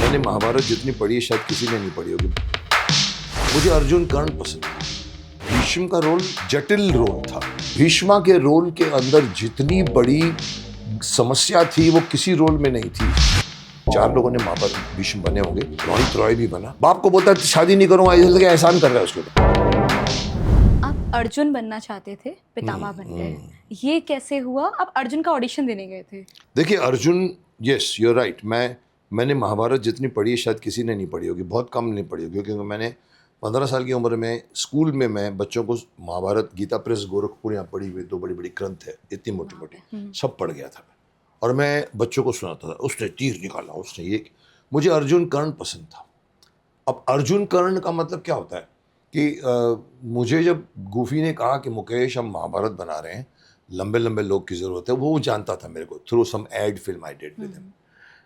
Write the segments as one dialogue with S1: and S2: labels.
S1: मैंने महाभारत जितनी पढ़ी है शायद किसी ने नहीं पढ़ी होगी। मुझे अर्जुन कर्ण पसंद था। भीष्म का रोल जटिल रोल था। भीष्मा के रोल के अंदर जितनी बड़ी समस्या थी वो किसी रोल में नहीं थी। 4 लोगों ने महाभारत भीष्म बने होंगे, रोहित रॉय भी बना। बाप को बोलता शादी नहीं करूंगा, ऐसे लगे एहसान कर रहा है उसके ऊपर।
S2: आप अर्जुन बनना चाहते थे, पितामह बन गए। ये कैसे हुआ? आप अर्जुन का ऑडिशन देने गए थे?
S1: देखिए Arjun, yes you are right, मैंने महाभारत जितनी पढ़ी है शायद किसी ने नहीं पढ़ी होगी, बहुत कम ने पढ़ी होगी, क्योंकि मैंने 15 साल की उम्र में स्कूल में मैं बच्चों को महाभारत, गीता प्रेस गोरखपुर यहाँ पढ़ी हुई 2 बड़ी ग्रंथ है, इतनी मोटी मोटी, सब पढ़ गया था मैं। और मैं बच्चों को सुनाता था, उसने तीर निकाला, उसने ये। मुझे अर्जुन कर्ण पसंद था। अब अर्जुन कर्ण का मतलब क्या होता है कि मुझे जब गूफी ने कहा कि मुकेश हम महाभारत बना रहे हैं, लंबे लंबे लोग की ज़रूरत है, वो जानता था मेरे को through some ad film I did with him,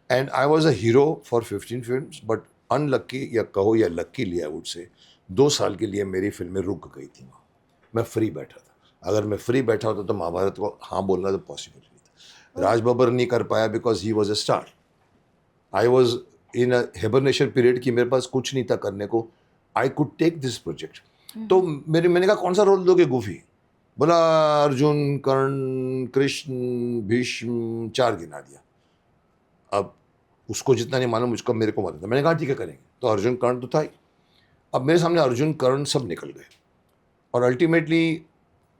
S1: and I was a hero for 15 films, but unlucky या कहो या लक्कीली आई वुड से 2 साल के लिए मेरी फिल्में रुक गई थी। वहाँ मैं फ्री बैठा था। अगर मैं फ्री बैठा होता तो महाभारत को हाँ बोलना तो पॉसिबल नहीं था। राज बब्बर नहीं कर पाया because he was a star. I was in a hibernation period कि मेरे पास कुछ नहीं था करने को। I could take this project. तो मैंने कहा कौन सा रोल दोगे गूफी? बोला अर्जुन कर्ण कृष्ण भीष्म, 4 गिना दिया। अब उसको जितना नहीं मालूम मुझको मेरे को मालूम था। मैंने कहा ठीक है करेंगे। तो अर्जुन कर्ण तो था ही। अब मेरे सामने अर्जुन कर्ण सब निकल गए और अल्टीमेटली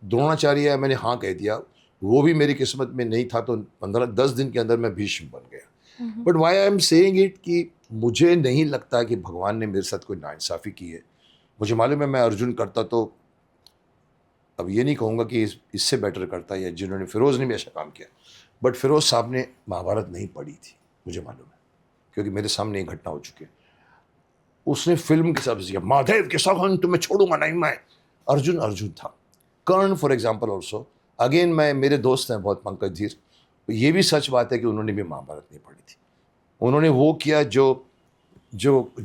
S1: द्रोणाचार्य मैंने हाँ कह दिया। वो भी मेरी किस्मत में नहीं था, तो 15-10 दिन के अंदर मैं भीष्म बन गया। But why I am saying it कि मुझे नहीं लगता कि भगवान ने मेरे साथ कोई नाइंसाफ़ी की है। मुझे मालूम है मैं अर्जुन करता तो, अब ये नहीं कहूँगा कि इससे बेटर करता, या जिन्होंने फिरोज़ ने भी ऐसा काम किया, बट फिरोज़ साहब ने महाभारत नहीं पढ़ी थी, मुझे मालूम है, क्योंकि मेरे सामने ये घटना हो चुकी है। उसने फिल्म के हिसाब से किया, महादेव के सौगंध तुम्हें छोड़ूंगा नहीं मैं। अर्जुन था। कर्ण फॉर एग्जाम्पल ऑल्सो, अगेन मेरे दोस्त हैं बहुत, पंकज धीर, ये भी सच बात है कि उन्होंने भी महाभारत नहीं पढ़ी थी। उन्होंने वो किया जो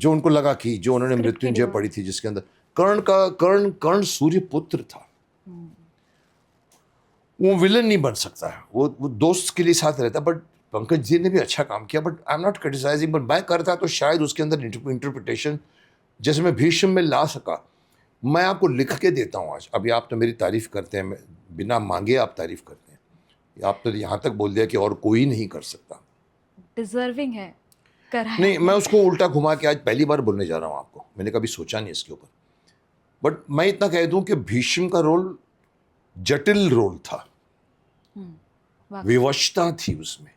S1: उनको लगा कि जो उन्होंने मृत्युंजय पढ़ी थी, जिसके अंदर कर्ण सूर्य पुत्र था। वो विलन नहीं बन सकता है, वो दोस्त के लिए साथ रहता। बट पंकज जी ने भी अच्छा काम किया, but I am not criticising, but मैं करता तो शायद उसके अंदर इंटरप्रिटेशन जैसे मैं भीष्म में ला सका। मैं आपको लिख के देता हूँ आज। अभी आप तो मेरी तारीफ करते हैं, बिना मांगे आप तारीफ करते हैं। आप तो यहाँ तक बोल दिया कि और कोई नहीं कर सकता।
S2: डिजर्विंग है, करा
S1: नहीं, मैं उसको उल्टा घुमा के आज पहली बार बोलने जा रहा हूँ आपको। मैंने कभी सोचा नहीं इसके ऊपर, बट मैं इतना कह दूं कि भीष्म का रोल जटिल रोल था। विवशता थी उसमें।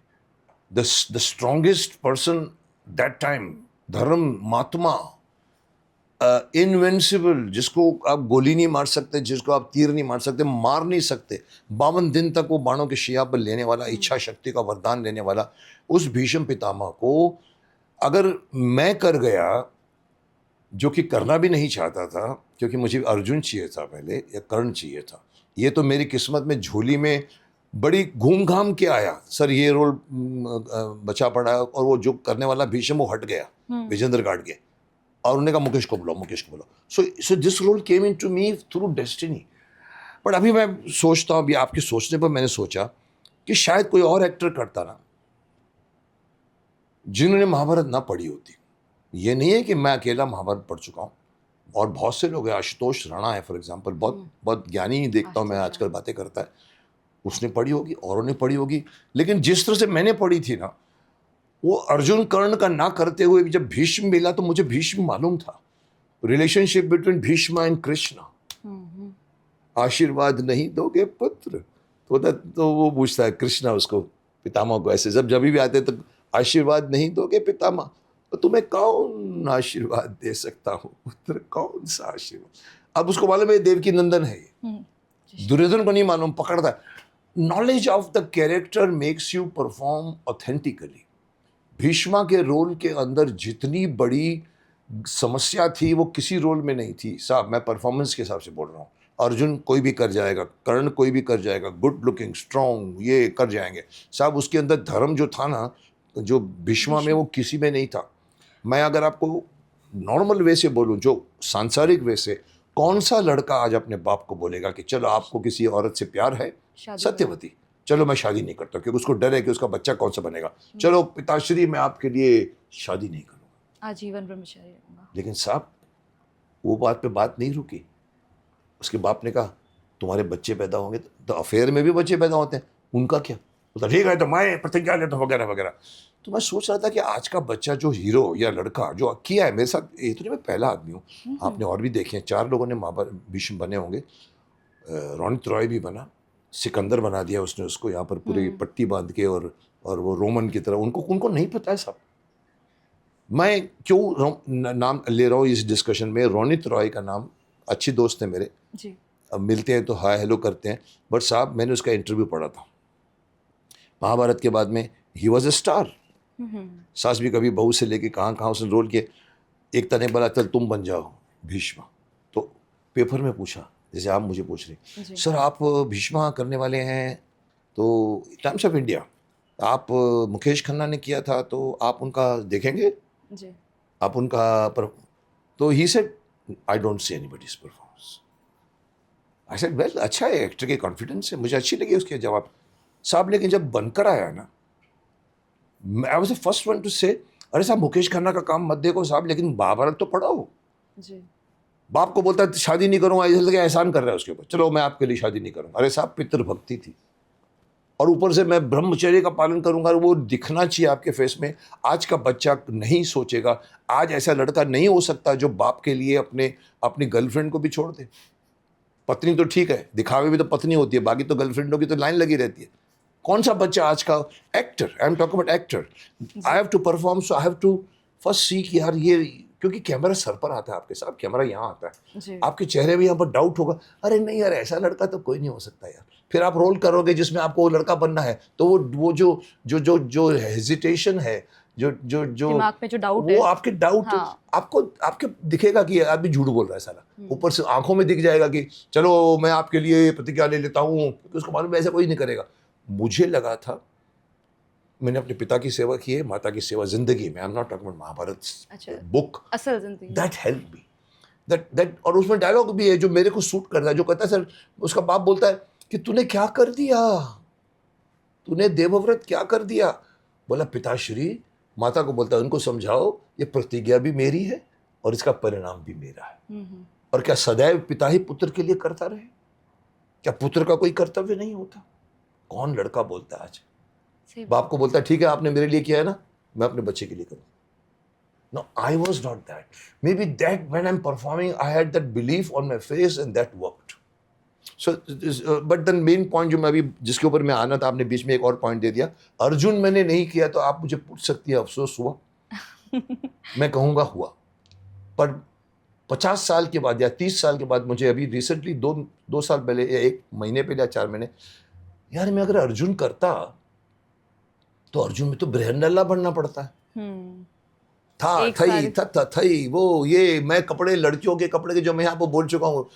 S1: The strongest person that time, धर्म महात्मा, इनविंसिबल, जिसको आप गोली नहीं मार सकते, जिसको आप तीर नहीं मार सकते, मार नहीं सकते, 52 दिन तक वो बाणों के शिया पर लेने वाला, इच्छा शक्ति का वरदान लेने वाला, उस भीष्म पितामह को अगर मैं कर गया, जो कि करना भी नहीं चाहता था, क्योंकि मुझे अर्जुन चाहिए था पहले या कर्ण चाहिए था। ये तो मेरी किस्मत में झोली में बड़ी घूम घाम के आया, सर ये रोल बचा पड़ा, और वो जो करने वाला भीष्म वो हट गया विजेंद्र गाड़ के, और उन्होंने कहा मुकेश को बुलाओ। So this role came in to me through destiny. But अभी मैं सोचता हूँ, अभी आपके सोचने पर मैंने सोचा कि शायद कोई और एक्टर करता ना, जिन्होंने महाभारत ना पढ़ी होती। ये नहीं है कि मैं अकेला महाभारत पढ़ चुका हूँ, और बहुत से लोग हैं। आशुतोष राणा है फॉर एग्जांपल, बहुत ज्ञानी देखता हूँ मैं, आजकल बातें करता है। उसने पढ़ी होगी, औरों ने पढ़ी होगी, लेकिन जिस तरह से मैंने पढ़ी थी ना, वो अर्जुन कर्ण का ना करते हुए जब भीष्म मिला तो मुझे भीष्म मालूम था। Relationship between Bhishma and Krishna. आशीर्वाद नहीं दोगे पुत्र, तो वो पूछता है कृष्णा उसको, पितामह को, ऐसे जब भी आते तो आशीर्वाद नहीं दोगे पितामह, तो तुम्हें कौन आशीर्वाद दे सकता हूँ पुत्र, कौन सा आशीर्वाद। अब उसको मालूम है देवकी नंदन है ये, दुर्योधन को नहीं मालूम, पकड़ता है। Knowledge of the character makes you perform authentically. Bheeshma के रोल के अंदर जितनी बड़ी समस्या थी वो किसी रोल में नहीं थी साहब। मैं परफॉर्मेंस के हिसाब से बोल रहा हूँ। अर्जुन कोई भी कर जाएगा, कर्ण कोई भी कर जाएगा, गुड लुकिंग स्ट्रॉन्ग, ये कर जाएंगे साहब। उसके अंदर धर्म जो था ना, जो भीष्मा में, वो किसी में नहीं था। मैं अगर आपको नॉर्मल वे से बोलूं, जो सांसारिक वे से, कौन सा लड़का आज अपने बाप को बोलेगा कि चलो आपको किसी औरत से प्यार है, सत्यवती, चलो मैं शादी नहीं करता, क्योंकि उसको डर है कि उसका बच्चा कौन सा बनेगा, चलो पिताश्री मैं आपके लिए शादी नहीं करूंगा।
S2: आजीवन ब्रह्मचारी रहूंगा।
S1: लेकिन साहब वो बात पे बात नहीं रुकी। उसके बाप ने कहा तुम्हारे बच्चे पैदा होंगे तो अफेयर में भी बच्चे पैदा होते हैं, उनका क्या? बोला ठीक है तो मैं प्रतिज्ञा लेता हूँ वगैरह वगैरह। तो मैं सोच रहा था कि आज का बच्चा जो हीरो या लड़का जो किया है मेरे साथ, ये तो नहीं मैं पहला आदमी हूँ, आपने और भी देखे हैं, 4 लोगों ने भीष्म बने होंगे, रोनित रॉय भी बना, सिकंदर बना दिया उसने उसको यहाँ पर पूरी पट्टी बांध के, और वो रोमन की तरह। उनको नहीं पता है साहब। मैं क्यों नाम ले रहा हूँ इस डिस्कशन में? रोनित रॉय का नाम, अच्छी दोस्त है मेरे
S2: जी।
S1: अब मिलते हैं तो हाय हेलो करते हैं, बट साहब मैंने उसका इंटरव्यू पढ़ा था महाभारत के बाद में, ही वॉज ए स्टार। सास भी कभी बहू से लेके कहाँ कहाँ उसने रोल किए। एकता ने बोला चल तुम बन जाओ भीष्म, तो पेपर में पूछा जैसे आप मुझे पूछ रहे सर आप भीष्मा करने वाले हैं, तो टाइम्स ऑफ इंडिया, आप मुकेश खन्ना ने किया था तो आप उनका देखेंगे
S2: जी।
S1: आप उनका तो he said I don't see anybody's performance. I said well अच्छा है, एक्टर के कॉन्फिडेंस है, मुझे अच्छी लगी उसके जवाब साहब। लेकिन जब बनकर आया ना, I was the first one two से अरे साहब मुकेश खन्ना का काम मत देखो साहब, लेकिन महाभारत तो पढ़ाओ।
S2: जी।
S1: बाप को बोलता है शादी नहीं करूंगा, ऐसे लगे एहसान कर रहा है उसके ऊपर, चलो मैं आपके लिए शादी नहीं करूंगा। अरे साहब पितृभक्ति थी, और ऊपर से मैं ब्रह्मचर्य का पालन करूंगा, वो दिखना चाहिए आपके फेस में। आज का बच्चा नहीं सोचेगा, आज ऐसा लड़का नहीं हो सकता जो बाप के लिए अपनी गर्लफ्रेंड को भी छोड़ दे। पत्नी तो ठीक है, दिखावे भी तो पत्नी होती है, बाकी तो गर्लफ्रेंडों की तो लाइन लगी रहती है। कौन सा बच्चा आज का actor, I am talking about actor, I have to perform, so I have to first सीख यार ये, क्योंकि कैमरा सर पर आता है आपके साथ, कैमरा यहाँ आता है, आपके चेहरे में यहाँ पर डाउट होगा, अरे नहीं यार ऐसा लड़का तो कोई नहीं हो सकता यार। फिर आप रोल करोगे जिसमें आपको वो लड़का बनना है, तो वो जो हेजिटेशन है, जो
S2: दिमाग में जो डाउट
S1: वो आपके डाउट,
S2: हाँ।
S1: आपके दिखेगा कि आदमी झूठ बोल रहा है साला, ऊपर से आंखों में दिख जाएगा कि चलो मैं आपके लिए प्रतिज्ञा ले लेता हूँ, क्योंकि उसको मालूम है ऐसा कोई नहीं करेगा। मुझे लगा था, मैंने अपने पिता की सेवा की है, माता की सेवा जिंदगी में, I am not talking about Mahabharat book,
S2: असल जिंदगी,
S1: दैट हेल्प मी, दैट और उसमें डायलॉग भी है जो मेरे को सूट करता है, जो कहता है सर, उसका बाप बोलता है कि तूने क्या कर दिया, तूने देवव्रत क्या कर दिया। बोला पिताश्री, माता को बोलता है उनको समझाओ ये प्रतिज्ञा भी मेरी है और इसका परिणाम भी मेरा है, और क्या सदैव पिता ही पुत्र के लिए करता रहे? क्या पुत्र का कोई कर्तव्य नहीं होता? कौन लड़का बोलता है आज? बाप को बोलता है ठीक है आपने मेरे लिए किया है ना, मैं अपने बच्चे के लिए करूँ। No, I was not that. Maybe that when I'm performing, I had that belief on my face and that worked. So, but the main point जो मैं अभी जिसके ऊपर मैं आना था, आपने बीच में एक और पॉइंट दे दिया, अर्जुन मैंने नहीं किया, तो आप मुझे पूछ सकती है अफसोस हुआ? मैं कहूँगा हुआ, पर 50 साल के बाद या 30 साल के बाद मुझे अभी रिसेंटली 2 साल पहले या 1 महीने पहले या 4 महीने, यार मैं अगर अर्जुन करता तो अर्जुन में तो बृहन्नला बनना पड़ता है। थई वो ये मैं कपड़े, लड़कियों के कपड़े के, जो मैं यहाँ पर बोल चुका हूँ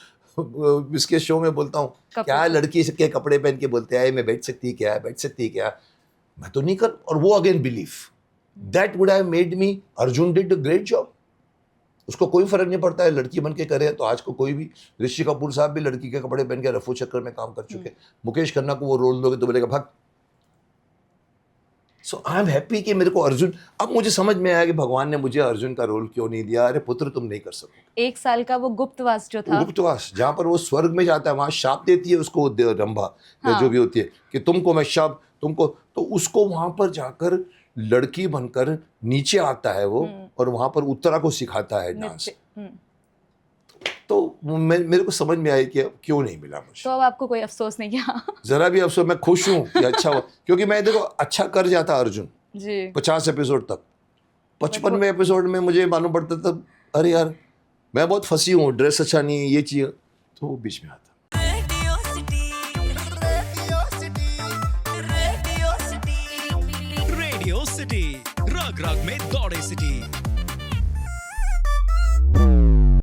S1: इसके शो में बोलता हूँ, क्या लड़की के कपड़े पहन के बोलते हैं मैं बैठ सकती है क्या, बैठ सकती है क्या, मैं तो नहीं कर। और वो again belief that would have made me, Arjun did a great job. उसको कोई फर्क नहीं पड़ता है लड़की बन के करे, तो आज को कोई भी, ऋषि कपूर साहब भी लड़की के कपड़े पहन के रफू चक्कर में काम कर चुके। मुकेश खन्ना को वो रोल दोगे तो बोलेगा भाग। सो आई एम हैप्पी कि मेरे को अर्जुन, अब मुझे समझ में आया कि भगवान ने मुझे अर्जुन का रोल क्यों नहीं दिया। अरे पुत्र तुम नहीं कर सकोगे।
S2: 1 साल का वो गुप्तवास जो था,
S1: गुप्तवास जहाँ पर वो स्वर्ग में जाता है, वहां शाप देती है उसको रंभा, या जो भी होती है कि तुमको मैं शाप, तुमको, तो उसको वहां पर जाकर लड़की बनकर नीचे आता है वो, और वहां पर उत्तरा को सिखाता है डांस। तो मेरे को समझ में आया कि क्यों नहीं मिला मुझे।
S2: तो अब आपको कोई अफसोस नहीं किया?
S1: जरा भी अफसोस, मैं खुश हूँ कि अच्छा हुआ, क्योंकि मैं देखो अच्छा कर जाता अर्जुन
S2: जी
S1: 50 एपिसोड तक, 55वें एपिसोड में मुझे मालूम पड़ता था अरे यार मैं बहुत फंसी हूँ, ड्रेस अच्छा नहीं है, ये चीज, तो वो बीच में आता।
S3: रेडियो सिटी रग रग में दौड़े सिटी।